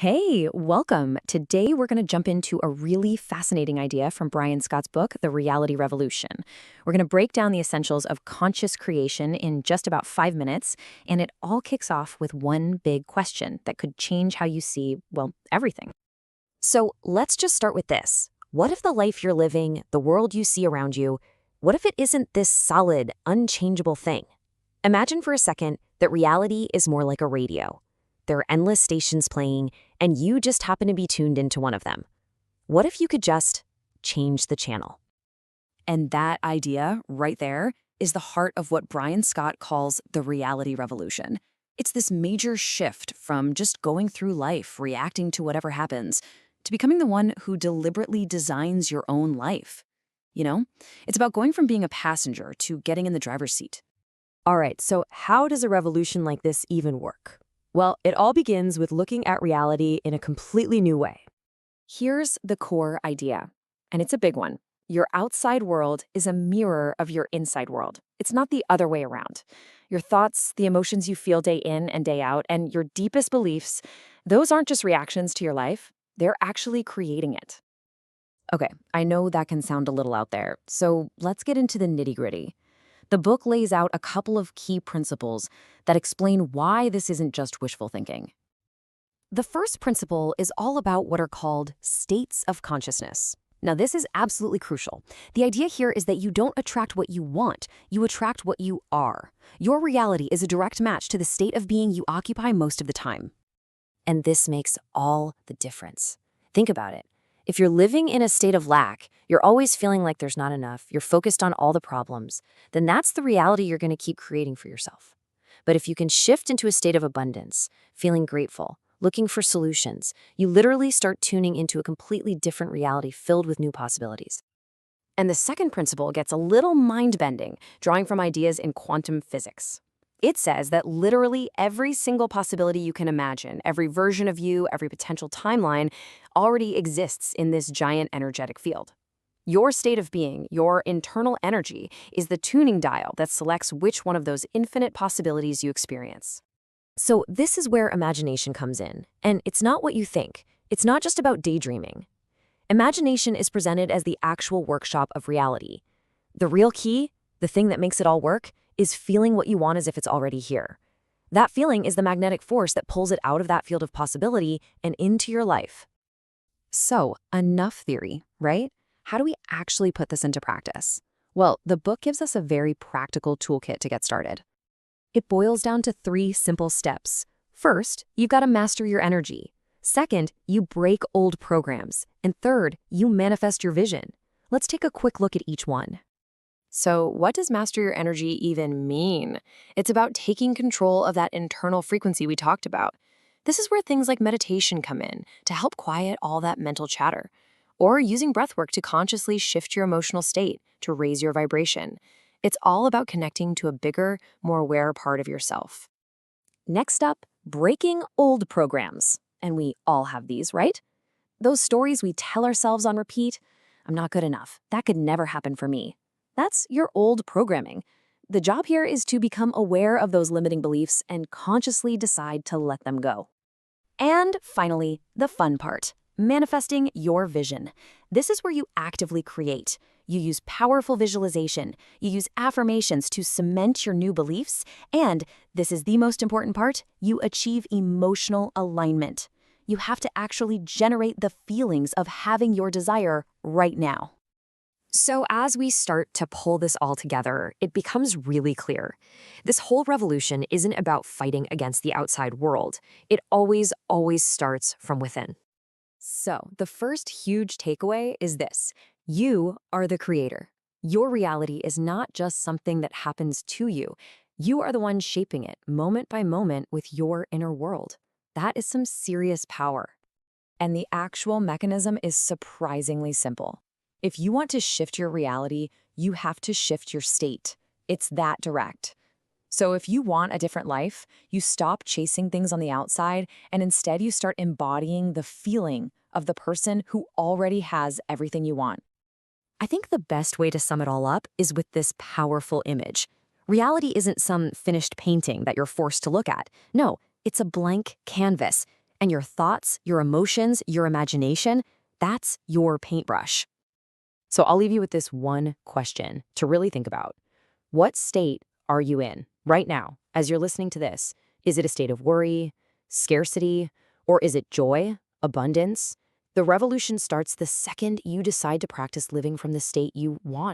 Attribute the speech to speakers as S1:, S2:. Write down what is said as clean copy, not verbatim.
S1: Hey, welcome. Today we're going to jump into a really fascinating idea from Brian Scott's book, The Reality Revolution. We're going to break down the essentials of conscious creation in just about 5 minutes, and it all kicks off with one big question that could change how you see, well, everything.
S2: So let's just start with this. What if the life you're living, the world you see around you, what if it isn't this solid, unchangeable thing? Imagine for a second that reality is more like a radio. There are endless stations playing, and you just happen to be tuned into one of them. What if you could just change the channel?
S1: And that idea, right there, is the heart of what Brian Scott calls the reality revolution. It's this major shift from just going through life, reacting to whatever happens, to becoming the one who deliberately designs your own life. You know, it's about going from being a passenger to getting in the driver's seat.
S2: All right, so how does a revolution like this even work? Well, it all begins with looking at reality in a completely new way.
S1: Here's the core idea, and it's a big one. Your outside world is a mirror of your inside world. It's not the other way around. Your thoughts, the emotions you feel day in and day out, and your deepest beliefs, those aren't just reactions to your life. They're actually creating it. Okay, I know that can sound a little out there, so let's get into the nitty-gritty. The book lays out a couple of key principles that explain why this isn't just wishful thinking.
S2: The first principle is all about what are called states of consciousness. Now, this is absolutely crucial. The idea here is that you don't attract what you want, you attract what you are. Your reality is a direct match to the state of being you occupy most of the time. And this makes all the difference. Think about it. If you're living in a state of lack, you're always feeling like there's not enough, you're focused on all the problems, then that's the reality you're going to keep creating for yourself. But if you can shift into a state of abundance, feeling grateful, looking for solutions, you literally start tuning into a completely different reality filled with new possibilities. And the second principle gets a little mind-bending, drawing from ideas in quantum physics. It says that literally every single possibility you can imagine, every version of you, every potential timeline, already exists in this giant energetic field. Your state of being, your internal energy, is the tuning dial that selects which one of those infinite possibilities you experience. So this is where imagination comes in, and it's not what you think. It's not just about daydreaming. Imagination is presented as the actual workshop of reality. The real key, the thing that makes it all work, is feeling what you want as if it's already here. That feeling is the magnetic force that pulls it out of that field of possibility and into your life.
S1: So, enough theory, right? How do we actually put this into practice? Well, the book gives us a very practical toolkit to get started. It boils down to 3 simple steps. First, you've got to master your energy. Second, you break old programs. And third, you manifest your vision. Let's take a quick look at each one. So, what does master your energy even mean? It's about taking control of that internal frequency we talked about. This is where things like meditation come in to help quiet all that mental chatter, or using breathwork to consciously shift your emotional state to raise your vibration. It's all about connecting to a bigger, more aware part of yourself. Next up, breaking old programs. And we all have these, right? Those stories we tell ourselves on repeat. I'm not good enough. That could never happen for me. That's your old programming. The job here is to become aware of those limiting beliefs and consciously decide to let them go. And finally, the fun part, manifesting your vision. This is where you actively create. You use powerful visualization. You use affirmations to cement your new beliefs. And this is the most important part, you achieve emotional alignment. You have to actually generate the feelings of having your desire right now. So as we start to pull this all together, it becomes really clear. This whole revolution isn't about fighting against the outside world. It always starts from within. So the first huge takeaway is this. You are the creator. Your reality is not just something that happens to you. You are the one shaping it moment by moment with your inner world. That is some serious power. And the actual mechanism is surprisingly simple. If you want to shift your reality, you have to shift your state. It's that direct. So if you want a different life, you stop chasing things on the outside and instead you start embodying the feeling of the person who already has everything you want. I think the best way to sum it all up is with this powerful image. Reality isn't some finished painting that you're forced to look at. No, it's a blank canvas.
S2: And your thoughts, your emotions, your imagination, that's your paintbrush.
S1: So I'll leave you with this one question to really think about. What state are you in right now as you're listening to this? Is it a state of worry, scarcity, or is it joy, abundance? The revolution starts the second you decide to practice living from the state you want.